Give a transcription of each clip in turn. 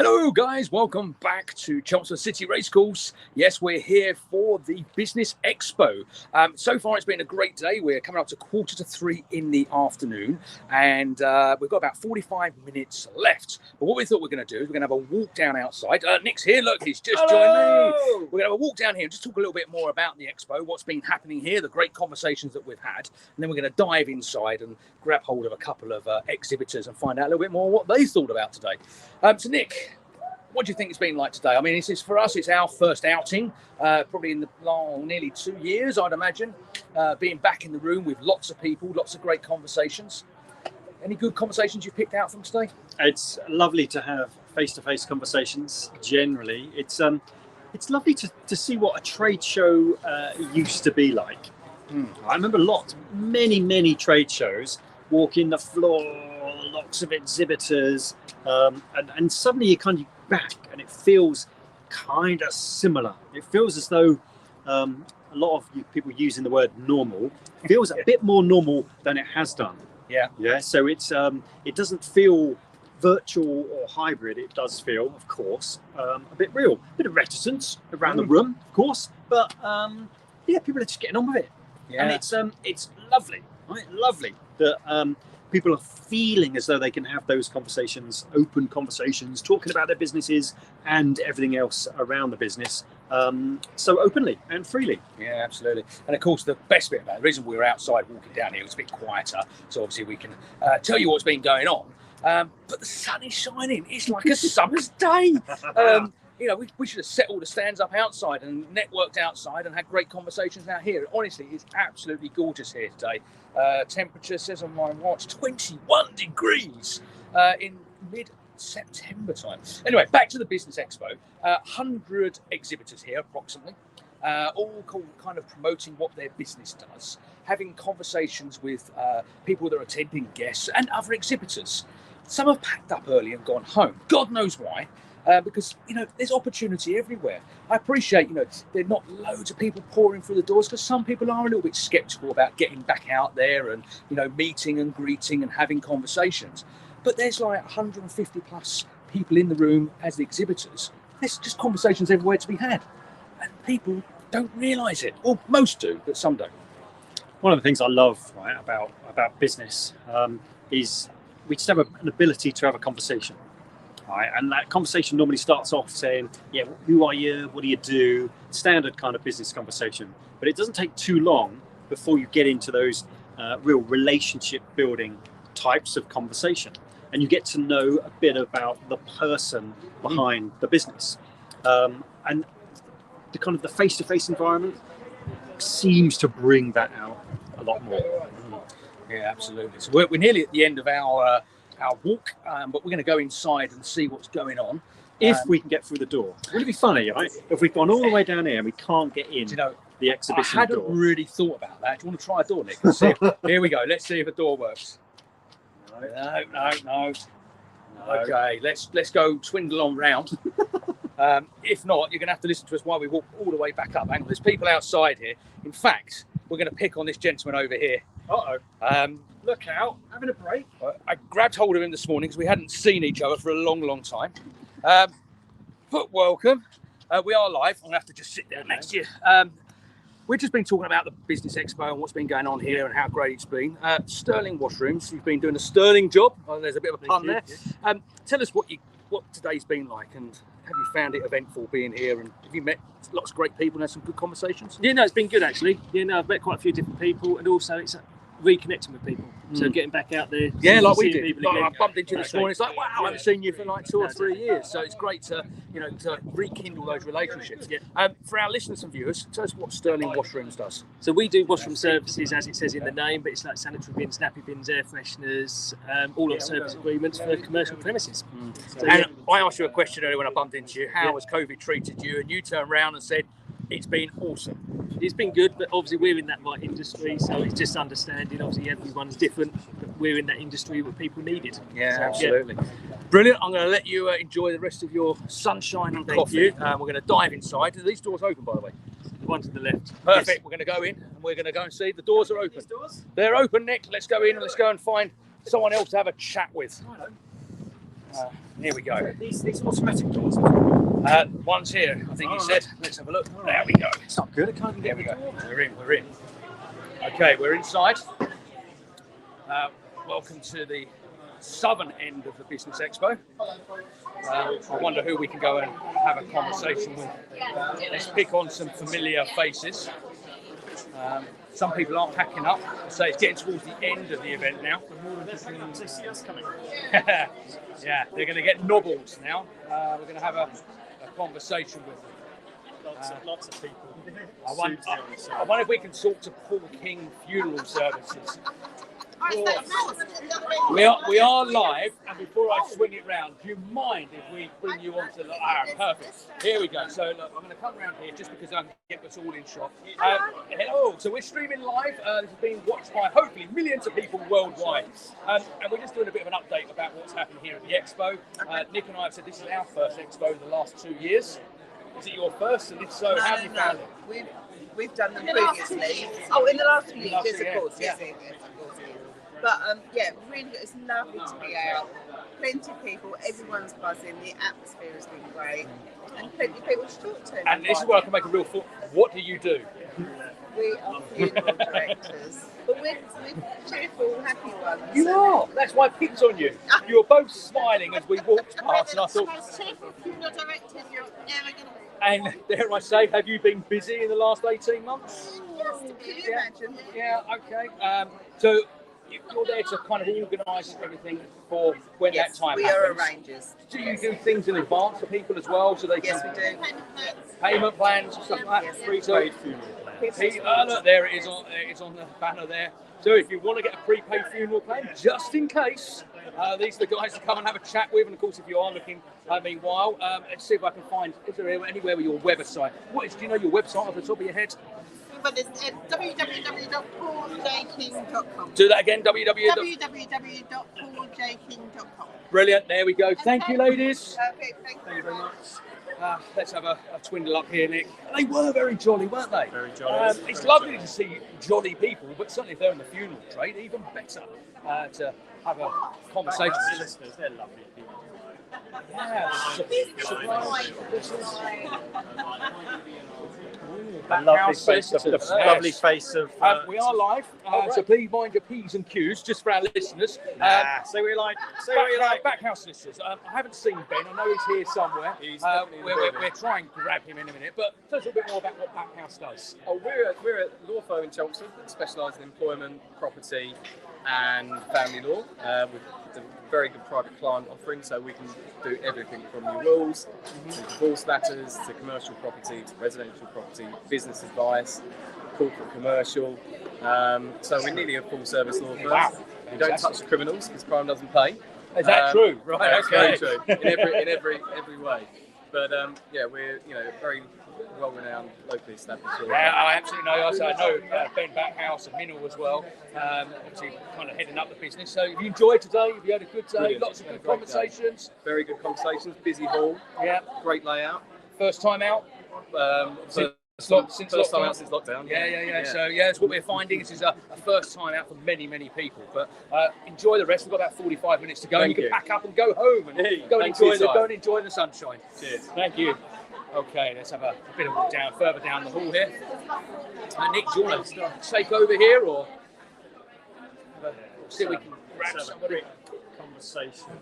Hello guys, welcome back to Chelmsford City Race Course. Yes, we're here for the Business Expo. So far it's been a great day. We're coming up to 2:45 in the afternoon and we've got about 45 minutes left. But what we thought we're going to do is we're going to have a walk down outside. Nick's here, look, he's just joined me. We're going to have a walk down here and just talk a little bit more about the Expo, what's been happening here, the great conversations that we've had. And then we're going to dive inside and grab hold of a couple of exhibitors and find out a little bit more what they thought about today. So Nick, what do you think it's been like today? I mean, for us, it's our first outing, probably in the nearly 2 years, I'd imagine, being back in the room with lots of people, lots of great conversations. Any good conversations you've picked out from today? It's lovely to have face-to-face conversations. Generally, it's lovely to see what a trade show used to be like. I remember many trade shows, walking the floor, lots of exhibitors, and suddenly you kind of back and it feels kind of similar. It feels as though a lot of people using the word normal feels a bit more normal than it has done. Yeah. So it doesn't feel virtual or hybrid. It does feel, of course, a bit real, a bit of reticence around the room, of course, but people are just getting on with it. And it's lovely, right? Lovely that people are feeling as though they can have those conversations, open conversations, talking about their businesses and everything else around the business, so openly and freely. Yeah, absolutely. And of course, the best bit about it, the reason we're outside walking down here, it's a bit quieter, so obviously we can tell you what's been going on. But the sun is shining. It's like a summer's day. We should have set all the stands up outside and networked outside and had great conversations out here. Honestly, it's absolutely gorgeous here today. Temperature says on my watch 21 degrees in mid-September time. Anyway, back to the Business Expo. 100 exhibitors here approximately, all kind of promoting what their business does, having conversations with people that are attending, guests and other exhibitors. Some have packed up early and gone home. God knows why. Because, there's opportunity everywhere. I appreciate, there are not loads of people pouring through the doors because some people are a little bit sceptical about getting back out there and, meeting and greeting and having conversations. But there's like 150 plus people in the room as the exhibitors. There's just conversations everywhere to be had. And people don't realise it. Well, most do, but some don't. One of the things I love, right, about business is we just have an ability to have a conversation. Right, and that conversation normally starts off saying, who are you? What do you do? Standard kind of business conversation. But it doesn't take too long before you get into those real relationship building types of conversation. And you get to know a bit about the person behind the business. And the kind of the face-to-face environment seems to bring that out a lot more. Yeah, absolutely. So we're nearly at the end of our walk, but we're going to go inside and see what's going on. If we can get through the door. Wouldn't it be funny, right? If we've gone all the way down here and we can't get in the exhibition door. I hadn't really thought about that. Do you want to try a door, Nick? Let's see here we go. Let's see if the door works. No. Okay, let's go twindle on round. If not, you're going to have to listen to us while we walk all the way back up. Hang on, there's people outside here. In fact, we're going to pick on this gentleman over here. Look out, having a break. I grabbed hold of him this morning because we hadn't seen each other for a long time. But welcome. We are live. I'm going to have to just sit there next to you. We've just been talking about the Business Expo and what's been going on here and how great it's been. Sterling Washrooms, you've been doing a sterling job. There's a bit of a pun there. Tell us what today's been like, and have you found it eventful being here, and have you met lots of great people and had some good conversations? Yeah, no, it's been good actually. I've met quite a few different people, and also it's reconnecting with people. So getting back out there. Yeah, like we did. Like I bumped into you this morning. It's like, wow, I haven't seen you for like 2 or 3 years. So it's great to, to rekindle those relationships. For our listeners and viewers, tell us what Sterling Washrooms does. So we do washroom services, as it says in the name, but it's like sanitary bins, nappy bins, air fresheners, all on service agreements for commercial premises. So, and I asked you a question earlier when I bumped into you. How has COVID treated you? And you turned around and said, it's been awesome. It's been good, but obviously we're in that right industry, so it's just understanding. Obviously everyone's different, but we're in that industry what people needed. Yeah, so, absolutely. Brilliant. I'm going to let you enjoy the rest of your sunshine and coffee. We're going to dive inside. Are these doors open, by the way? The one to the left. Perfect. Yes. We're going to go in and we're going to go and see. The doors are open. These doors? They're open, Nick. Let's go in and let's go and find someone else to have a chat with. Here we go. These automatic doors. One's here, I think he said. Let's have a look. All There right. we go. It's not good. I can't even There get we the go. door. We're in. Okay, we're inside. Welcome to the southern end of the Business Expo. I wonder who we can go and have a conversation with. Let's pick on some familiar faces. Some people are packing up, so it's getting towards the end of the event now. They see us coming. Yeah, they're going to get nobbles now. We're going to have a conversation with them. Lots of people. I wonder if we can talk to Paul King Funeral Services. We are live, and before I swing it round, do you mind if we bring you onto the... perfect. Here we go. So look, I'm going to come around here just because I can get us all in shot. Hello. So we're streaming live. This has been watched by hopefully millions of people worldwide. And we're just doing a bit of an update about what's happened here at the Expo. Nick and I have said this is our first Expo in the last 2 years. Is it your first? And if so, how have you found it? We've done them previously. Oh, in the last few years, yes, of course. Yes, of course. But yeah, really good. It's lovely to be out. Plenty of people, everyone's buzzing. The atmosphere has been great, and plenty of people to talk to. And this is where I can make a real thought. What do you do? We are funeral directors, but we're cheerful, happy ones. You are. That's why I picked on you. You were both smiling as we walked past, and I thought. Most cheerful funeral directors you're ever going to be. And dare I say, have you been busy in the last 18 months? Yes, can you imagine? Yeah. Okay. So you're there to kind of organise everything for when that time we happens. are arrangers. Do you do things in advance for people as well, so they Yes, can we do. payment plans and stuff like that? Yes. Prepaid funeral plans. Look, there it is. It's on the banner there. So if you want to get a prepaid funeral plan, just in case, these are the guys to come and have a chat with. And of course, if you are looking, meanwhile, let's see if I can find. Is there anywhere with your website? Do you know your website off the top of your head? But it's www.pauljking.com. Do that again. www.pauljking.com. Brilliant. There we go. Thank you, ladies. Perfect. Thank you very much. Let's have a twindle up here, Nick. They were very jolly, weren't they? Very jolly. It's lovely to see jolly people, but certainly if they're in the funeral trade, even better to have a conversation. Listeners, they're lovely people. Yeah. The lovely face of lovely face of. We are live, so please mind your P's and Q's just for our listeners. Say what you like. Say what you like. Backhouse listeners. I haven't seen Ben. I know he's here somewhere. We're trying to grab him in a minute, but tell us a bit more about what Backhouse does. Oh, we're a law firm in Chelmsford that specialise in employment, property, and family law. With a very good private client offering, so we can do everything from your wills to divorce matters to commercial property to residential property, business advice, corporate commercial. So we're nearly a full service law firm. Wow. We don't touch criminals because crime doesn't pay. Is that true? Right. That's Okay. very true in every way. But yeah, we're very well-renowned, locally established. Yeah, I absolutely know. I know Ben Backhouse and Minnow as well. Obviously, kind of heading up the business. So, have you enjoyed today? Have you had a good day? Brilliant. Lots of good Great conversations. day. Very good conversations. Busy hall. Yeah. Great layout. First time out. Since First time lockdown. out since lockdown. Yeah. So that's what we're finding. This is a first time out for many people. But enjoy the rest. We've got about 45 minutes to go. Thank you you. can pack up and go home and go and enjoy the sunshine. Cheers. Thank you. Okay, let's have a bit of walk further down the hall here. Nick, do you want to take over here or see if we can grab somebody? Conversation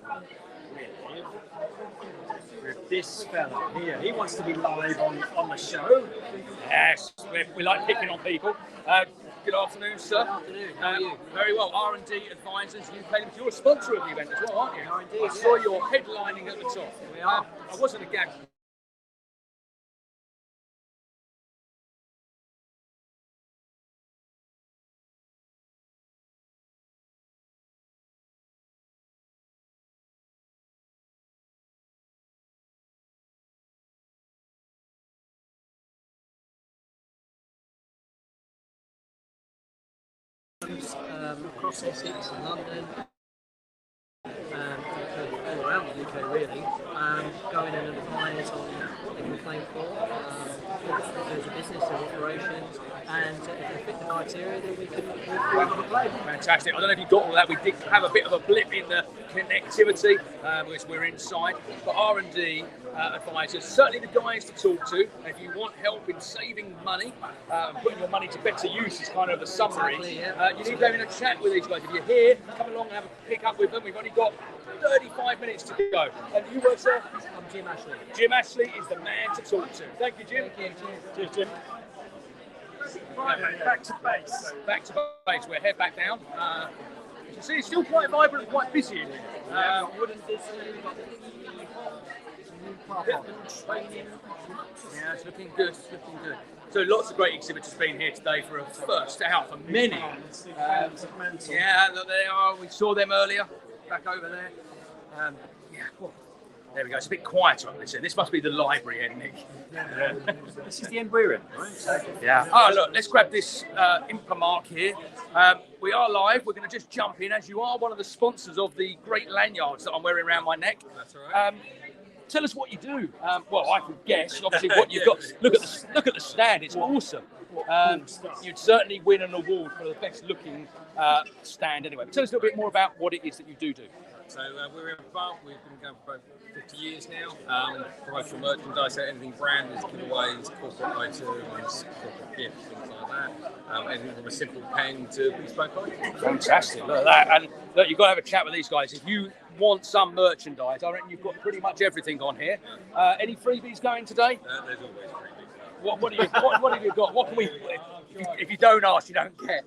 with this fella here. He wants to be live on the show. Yes, we like picking on people. Good afternoon, sir. Good afternoon. How are you? Very well. R&D Advisors UK. You're a sponsor of the event as well, aren't you? Indeed, I saw you're headlining at the top. We are. I wasn't a gag. Across Essex and London, all around the UK really, going and advise on what they can claim for, if there's a business or operations, and if they fit the criteria, then we can play. Fantastic. I don't know if you got all that. We did have a bit of a blip in the connectivity, which we're inside. But R&D advisors, certainly the guys to talk to. If you want help in saving money, putting your money to better use is kind of the summary. Exactly, yeah. You need to have a chat with these guys. If you're here, come along and have a pick up with them. We've only got 35 minutes to go. And you work there? I'm Jim Ashley. Jim Ashley is the man to talk to. Thank you, Jim. Cheers, Jim. Right, back to base. Back to base. We'll head back down. As you can see, it's still quite vibrant and quite busy in here. Yeah, it's looking good. It's looking good. So lots of great exhibitors been here today for a first out for many. Yeah, look, they are. We saw them earlier, back over there. Yeah, well, there we go. It's a bit quieter on this end. This must be the library end, Nick. Yeah. This is the end we're in, right? Yeah. Oh, look, let's grab this Impermark here. We are live. We're going to just jump in, as you are one of the sponsors of the great lanyards that I'm wearing around my neck. That's all right. Tell us what you do. Well, I can guess, obviously, what you've got. Look at the stand. It's awesome. You'd certainly win an award for the best looking stand anyway. But tell us a little bit more about what it is that you do. So we're in Bath. We've been going for about 50 years now. Promotional merchandise, anything branded, giveaways, corporate items, corporate gifts, things like that. Anything from a simple pen to bespoke items. Fantastic. Look at that. And look, you've got to have a chat with these guys. If you want some merchandise, I reckon you've got pretty much everything on here. Any freebies going today? There's always freebies. What have you got? What can we? If you don't ask, you don't get.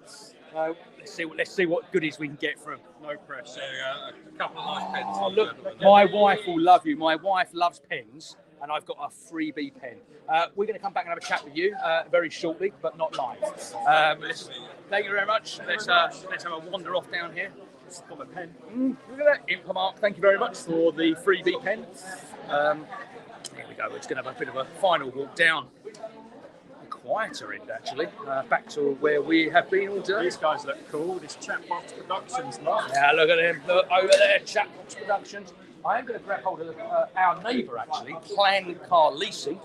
Let's see what goodies we can get from. No pressure. A couple of nice pens. Oh, look, my wife will love you. My wife loves pens, and I've got a freebie pen. We're going to come back and have a chat with you very shortly, but not live. Thank you very much. Let's have a wander off down here. Got my pen. Look at that, Impermark. Thank you very much for the freebie pen. Here we go. We're just going to have a bit of a final walk down. Quieter end actually, back to where we have been all day. These guys look cool. This Chatbox Productions lot. Yeah, look at them. Look over there, Chatbox Productions. I am going to grab hold of our neighbour actually, Plan Car Leasing.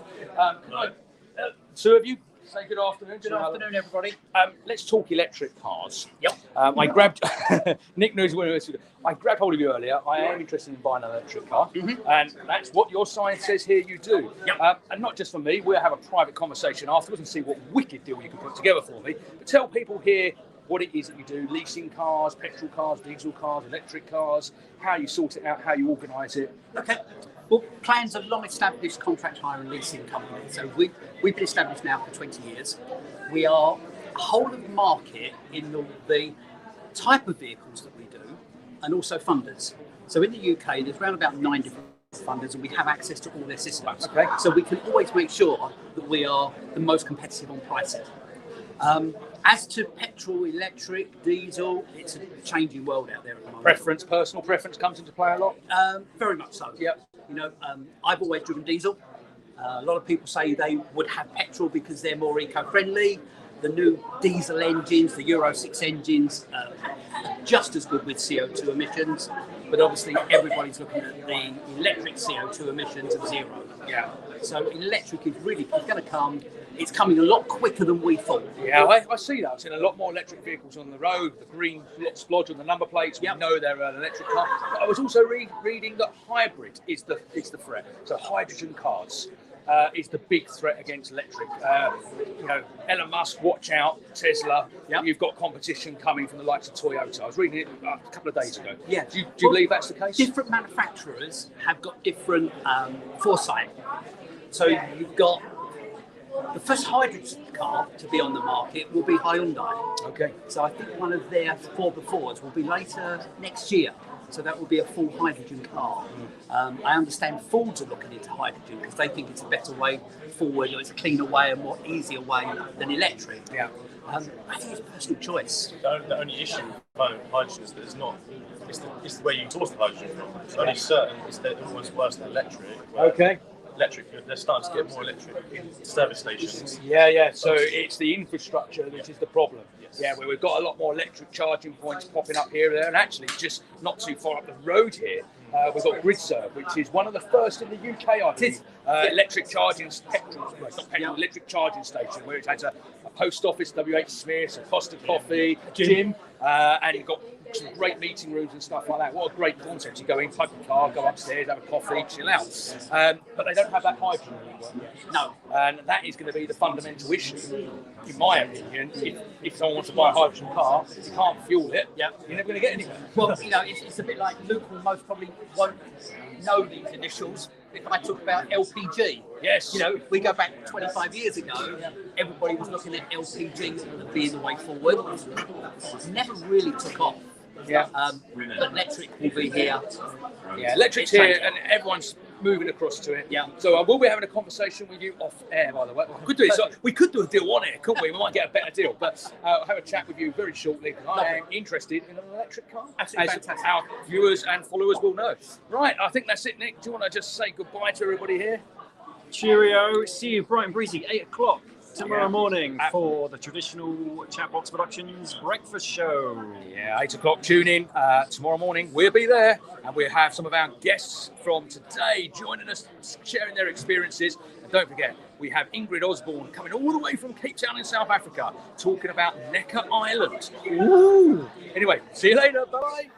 Two of you, say good afternoon. Good afternoon, everybody. Let's talk electric cars. Yep. I grabbed Nick knows what it is. I grabbed hold of you earlier. I am interested in buying an electric car, and that's what your sign says here. You do. Yep. And not just for me. We'll have a private conversation afterwards and see what wicked deal you can put together for me. But tell people here what it is that you do: leasing cars, petrol cars, diesel cars, electric cars. How you sort it out, how you organise it. Okay. Well, Plan's a long-established contract hire and leasing company. So we've been established now for 20 years. We are whole of the market in the type of vehicles that we do, and also funders. So in the UK, there's around about 9 different funders, and we have access to all their systems. Okay. So we can always make sure that we are the most competitive on pricing. As to petrol, electric, diesel, it's a changing world out there at the moment. Personal preference comes into play a lot. Very much so. Yep. You know, I've always driven diesel. A lot of people say they would have petrol because they're more eco-friendly. The new diesel engines, the Euro 6 engines, are just as good with CO2 emissions. But obviously, everybody's looking at the electric CO2 emissions of zero. Yeah. So electric is really going to come. It's coming a lot quicker than we thought. Yeah, I see that. I've seen a lot more electric vehicles on the road. The green splodge on the number plates. We know they're an electric car. But I was also reading that hybrid is the threat. So hydrogen cars is the big threat against electric. You know, Elon Musk, watch out, Tesla. Yep. You've got competition coming from the likes of Toyota. I was reading it a couple of days ago. Yeah. Do you believe that's the case? Different manufacturers have got different foresight. So you've got the first hydrogen car to be on the market will be Hyundai. Okay. So I think one of their 4x4s will be later next year. So that will be a full hydrogen car. I understand Fords are looking into hydrogen because they think it's a better way forward, or it's a cleaner way and more easier way than electric. Yeah. I think it's personal choice. The only issue with hydrogen is that it's the way you source the hydrogen from. It's only certain, it's almost worse than electric. Okay. Electric, they're starting to get more electric in service stations. Yeah. So it's the infrastructure which is the problem. Yes. Yeah, where we've got a lot more electric charging points popping up here and there, and actually just not too far up the road here, we've got GridServe, which is one of the first in the UK, I think. Electric charging electric charging station, where it has a post office, WH Smith's, Costa Coffee, gym, and you've got some great meeting rooms and stuff like that. What a great concept. You go in, park your car, go upstairs, have a coffee, chill out. But they don't have that hydrogen network. No. And that is going to be the fundamental issue, in my opinion. If someone wants to buy a hydrogen car, you can't fuel it, you're never going to get anywhere. Well, it's a bit like Luke will most probably won't know these initials if I talk about LPG. Yes. We go back 25 years ago, everybody was looking at LPG as being the way forward. It never really took off. Yeah. But electric will be here. Yeah, electric's here and everyone's moving across to it. Yeah. So I will be having a conversation with you off air, by the way. We could do a deal on air, couldn't we? We might get a better deal. But I'll have a chat with you very shortly because I am interested in an electric car. Absolutely as fantastic. our viewers and followers will know. Right, I think that's it, Nick. Do you want to just say goodbye to everybody here? Cheerio. See you bright and breezy, 8 o'clock tomorrow morning for the traditional Chatbox Productions breakfast show. Yeah, 8 o'clock. Tune in tomorrow morning. We'll be there, and we'll have some of our guests from today joining us, sharing their experiences. And don't forget, we have Ingrid Osborne coming all the way from Cape Town in South Africa, talking about Necker Island. Ooh! Anyway, see you later. Bye.